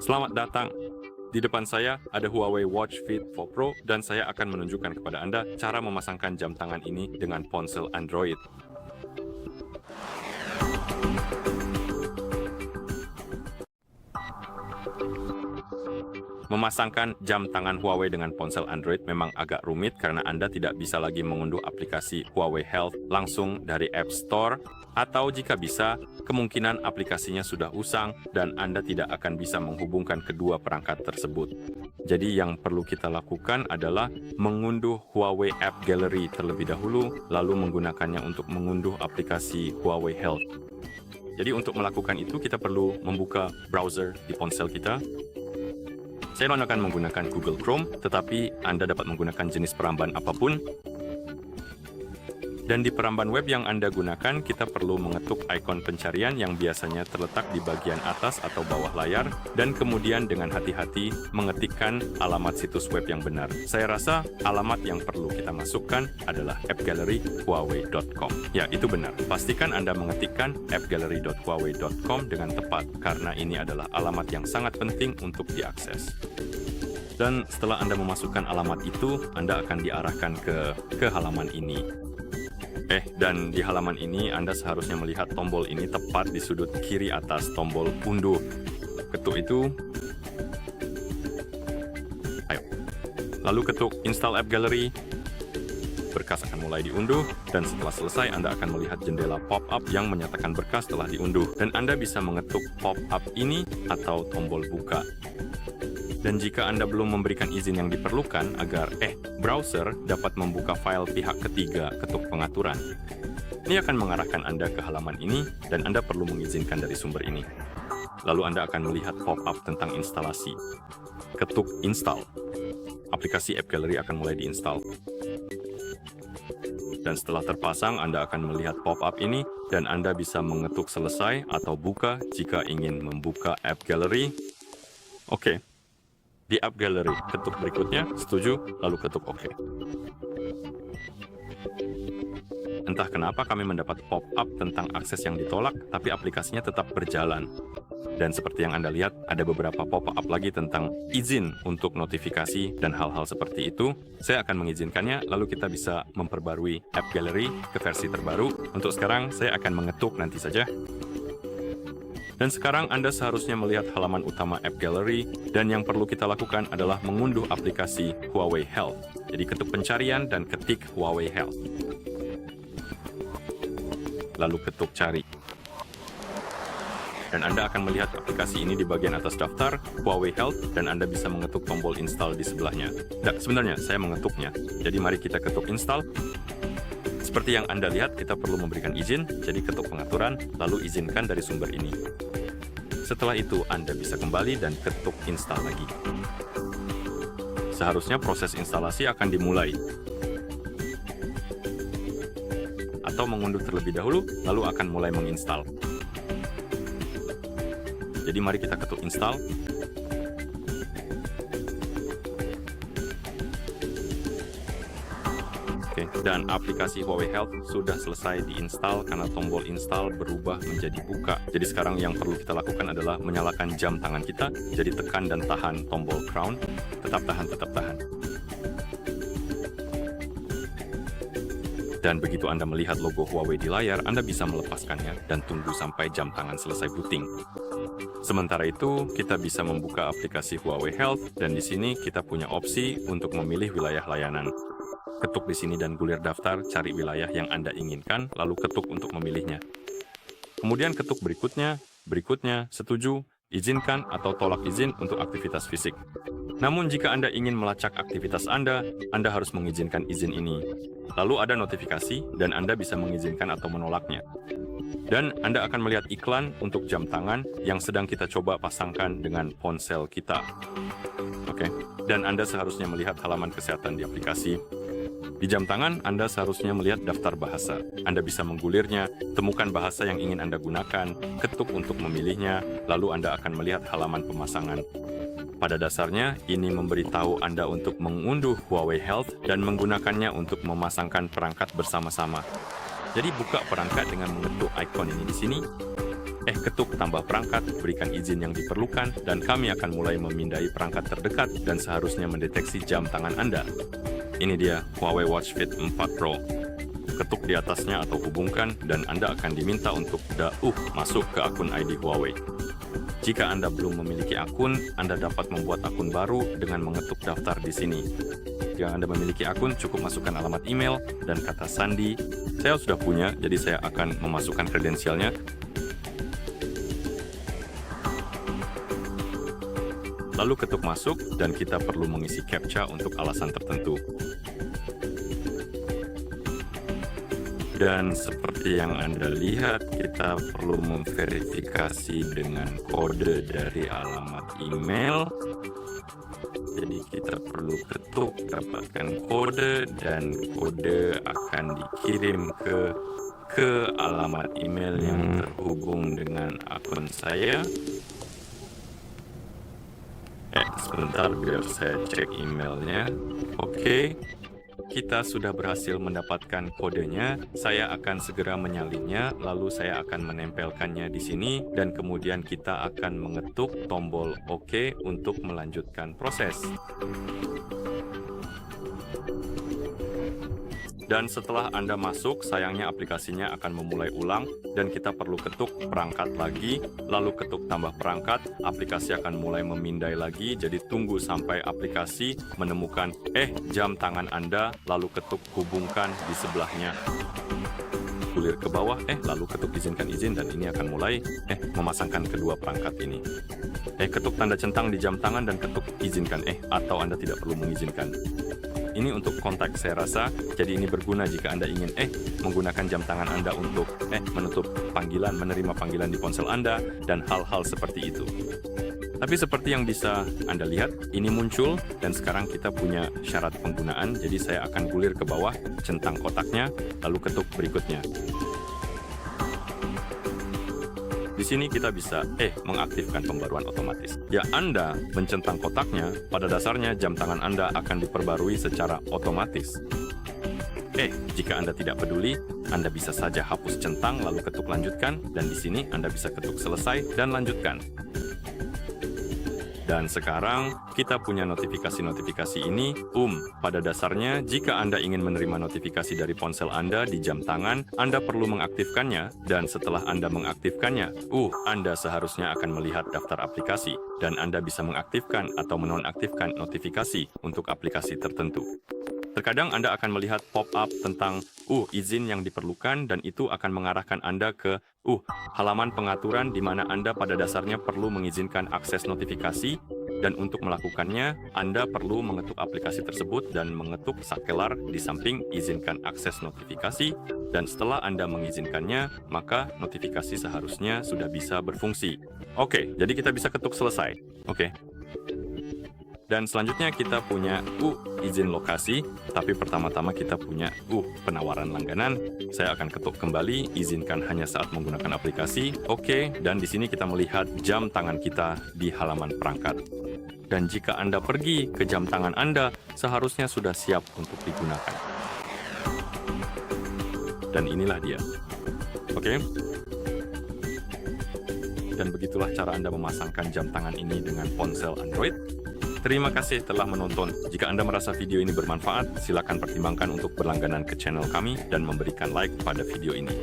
Selamat datang. Di depan saya ada Huawei Watch Fit 4 Pro dan saya akan menunjukkan kepada Anda cara memasangkan jam tangan ini dengan ponsel Android. Memasangkan jam tangan Huawei dengan ponsel Android memang agak rumit karena Anda tidak bisa lagi mengunduh aplikasi Huawei Health langsung dari App Store, atau jika bisa, kemungkinan aplikasinya sudah usang dan Anda tidak akan bisa menghubungkan kedua perangkat tersebut. Jadi yang perlu kita lakukan adalah mengunduh Huawei App Gallery terlebih dahulu, lalu menggunakannya untuk mengunduh aplikasi Huawei Health. Jadi untuk melakukan itu kita perlu membuka browser di ponsel kita. Saya akan menggunakan Google Chrome, tetapi Anda dapat menggunakan jenis peramban apapun. Dan di peramban web yang Anda gunakan, kita perlu mengetuk ikon pencarian yang biasanya terletak di bagian atas atau bawah layar, dan kemudian dengan hati-hati mengetikkan alamat situs web yang benar. Saya rasa alamat yang perlu kita masukkan adalah appgallery.huawei.com. Ya, itu benar. Pastikan Anda mengetikkan appgallery.huawei.com dengan tepat, karena ini adalah alamat yang sangat penting untuk diakses. Dan setelah Anda memasukkan alamat itu, Anda akan diarahkan ke halaman ini. Dan di halaman ini Anda seharusnya melihat tombol ini tepat di sudut kiri atas tombol unduh. Ketuk itu. Ayo. Lalu ketuk Install App Gallery. Berkas akan mulai diunduh, dan setelah selesai Anda akan melihat jendela pop-up yang menyatakan berkas telah diunduh. Dan Anda bisa mengetuk pop-up ini atau tombol buka. Dan jika Anda belum memberikan izin yang diperlukan agar browser dapat membuka file pihak ketiga, ketuk pengaturan. Ini akan mengarahkan Anda ke halaman ini dan Anda perlu mengizinkan dari sumber ini. Lalu Anda akan melihat pop-up tentang instalasi. Ketuk install. Aplikasi App Gallery akan mulai diinstal. Dan setelah terpasang, Anda akan melihat pop-up ini dan Anda bisa mengetuk selesai atau buka jika ingin membuka App Gallery. Oke. Di App Gallery, ketuk berikutnya, setuju, lalu ketuk OK. Entah kenapa kami mendapat pop-up tentang akses yang ditolak, tapi aplikasinya tetap berjalan. Dan seperti yang Anda lihat, ada beberapa pop-up lagi tentang izin untuk notifikasi dan hal-hal seperti itu. Saya akan mengizinkannya, lalu kita bisa memperbarui App Gallery ke versi terbaru. Untuk sekarang, saya akan mengetuk nanti saja. Dan sekarang Anda seharusnya melihat halaman utama App Gallery, dan yang perlu kita lakukan adalah mengunduh aplikasi Huawei Health. Jadi ketuk pencarian dan ketik Huawei Health. Lalu ketuk cari. Dan Anda akan melihat aplikasi ini di bagian atas daftar Huawei Health, dan Anda bisa mengetuk tombol install di sebelahnya. Sebenarnya saya mengetuknya, jadi mari kita ketuk install. Seperti yang Anda lihat, kita perlu memberikan izin, jadi ketuk pengaturan, lalu izinkan dari sumber ini. Setelah itu, Anda bisa kembali dan ketuk install lagi. Seharusnya proses instalasi akan dimulai. Atau mengunduh terlebih dahulu, lalu akan mulai menginstal. Jadi mari kita ketuk install. Dan aplikasi Huawei Health sudah selesai diinstal karena tombol install berubah menjadi buka. Jadi sekarang yang perlu kita lakukan adalah menyalakan jam tangan kita. Jadi tekan dan tahan tombol crown. Tetap tahan, tetap tahan. Dan begitu Anda melihat logo Huawei di layar, Anda bisa melepaskannya dan tunggu sampai jam tangan selesai booting. Sementara itu, kita bisa membuka aplikasi Huawei Health, dan di sini kita punya opsi untuk memilih wilayah layanan. Ketuk di sini dan gulir daftar, cari wilayah yang Anda inginkan, lalu ketuk untuk memilihnya. Kemudian ketuk berikutnya, setuju, izinkan atau tolak izin untuk aktivitas fisik. Namun jika Anda ingin melacak aktivitas Anda harus mengizinkan izin ini. Lalu ada notifikasi dan Anda bisa mengizinkan atau menolaknya. Dan Anda akan melihat iklan untuk jam tangan yang sedang kita coba pasangkan dengan ponsel kita. Dan Anda seharusnya melihat halaman kesehatan di aplikasi. Di jam tangan, Anda seharusnya melihat daftar bahasa. Anda bisa menggulirnya, temukan bahasa yang ingin Anda gunakan, ketuk untuk memilihnya, lalu Anda akan melihat halaman pemasangan. Pada dasarnya, ini memberitahu Anda untuk mengunduh Huawei Health dan menggunakannya untuk memasangkan perangkat bersama-sama. Jadi buka perangkat dengan mengetuk ikon ini di sini. ketuk tambah perangkat, berikan izin yang diperlukan, dan kami akan mulai memindai perangkat terdekat dan seharusnya mendeteksi jam tangan Anda. Ini dia Huawei Watch Fit 4 Pro. Ketuk di atasnya atau hubungkan, dan Anda akan diminta untuk masuk ke akun ID Huawei. Jika Anda belum memiliki akun, Anda dapat membuat akun baru dengan mengetuk daftar di sini. Jika Anda memiliki akun, cukup masukkan alamat email dan kata sandi. Saya sudah punya, jadi saya akan memasukkan kredensialnya. Lalu ketuk masuk, dan kita perlu mengisi CAPTCHA untuk alasan tertentu. Dan seperti yang Anda lihat, kita perlu memverifikasi dengan kode dari alamat email. Jadi kita perlu ketuk, dapatkan kode, dan kode akan dikirim ke alamat email yang terhubung dengan akun saya. Sebentar biar saya cek emailnya. Oke. Kita sudah berhasil mendapatkan kodenya. Saya akan segera menyalinnya, lalu saya akan menempelkannya di sini, dan kemudian kita akan mengetuk tombol OK untuk melanjutkan proses. Dan setelah Anda masuk, sayangnya aplikasinya akan memulai ulang, dan kita perlu ketuk perangkat lagi, lalu ketuk tambah perangkat, aplikasi akan mulai memindai lagi, jadi tunggu sampai aplikasi menemukan jam tangan Anda, lalu ketuk hubungkan di sebelahnya. Gulir ke bawah, lalu ketuk izinkan izin, dan ini akan mulai memasangkan kedua perangkat ini. Ketuk tanda centang di jam tangan dan ketuk izinkan atau Anda tidak perlu mengizinkan. Ini untuk kontak saya rasa, jadi ini berguna jika Anda ingin menggunakan jam tangan Anda untuk menutup panggilan, menerima panggilan di ponsel Anda, dan hal-hal seperti itu. Tapi seperti yang bisa Anda lihat, ini muncul, dan sekarang kita punya syarat penggunaan, jadi saya akan gulir ke bawah, centang kotaknya, lalu ketuk berikutnya. Di sini kita bisa mengaktifkan pembaruan otomatis. Ya, Anda mencentang kotaknya, pada dasarnya jam tangan Anda akan diperbarui secara otomatis. Jika Anda tidak peduli, Anda bisa saja hapus centang lalu ketuk lanjutkan, dan di sini Anda bisa ketuk selesai dan lanjutkan. Dan sekarang kita punya notifikasi-notifikasi ini. Pada dasarnya, jika Anda ingin menerima notifikasi dari ponsel Anda di jam tangan, Anda perlu mengaktifkannya, dan setelah Anda mengaktifkannya, Anda seharusnya akan melihat daftar aplikasi, dan Anda bisa mengaktifkan atau menonaktifkan notifikasi untuk aplikasi tertentu. Terkadang Anda akan melihat pop-up tentang izin yang diperlukan, dan itu akan mengarahkan Anda ke halaman pengaturan di mana Anda pada dasarnya perlu mengizinkan akses notifikasi, dan untuk melakukannya Anda perlu mengetuk aplikasi tersebut dan mengetuk sakelar di samping izinkan akses notifikasi, dan setelah Anda mengizinkannya, maka notifikasi seharusnya sudah bisa berfungsi. Oke, jadi kita bisa ketuk selesai. Oke. Dan selanjutnya kita punya izin lokasi, tapi pertama-tama kita punya penawaran langganan. Saya akan ketuk kembali, izinkan hanya saat menggunakan aplikasi. Oke, dan di sini kita melihat jam tangan kita di halaman perangkat. Dan jika Anda pergi ke jam tangan Anda, seharusnya sudah siap untuk digunakan. Dan inilah dia. Oke. Dan begitulah cara Anda memasangkan jam tangan ini dengan ponsel Android. Terima kasih telah menonton. Jika Anda merasa video ini bermanfaat, silakan pertimbangkan untuk berlangganan ke channel kami dan memberikan like pada video ini.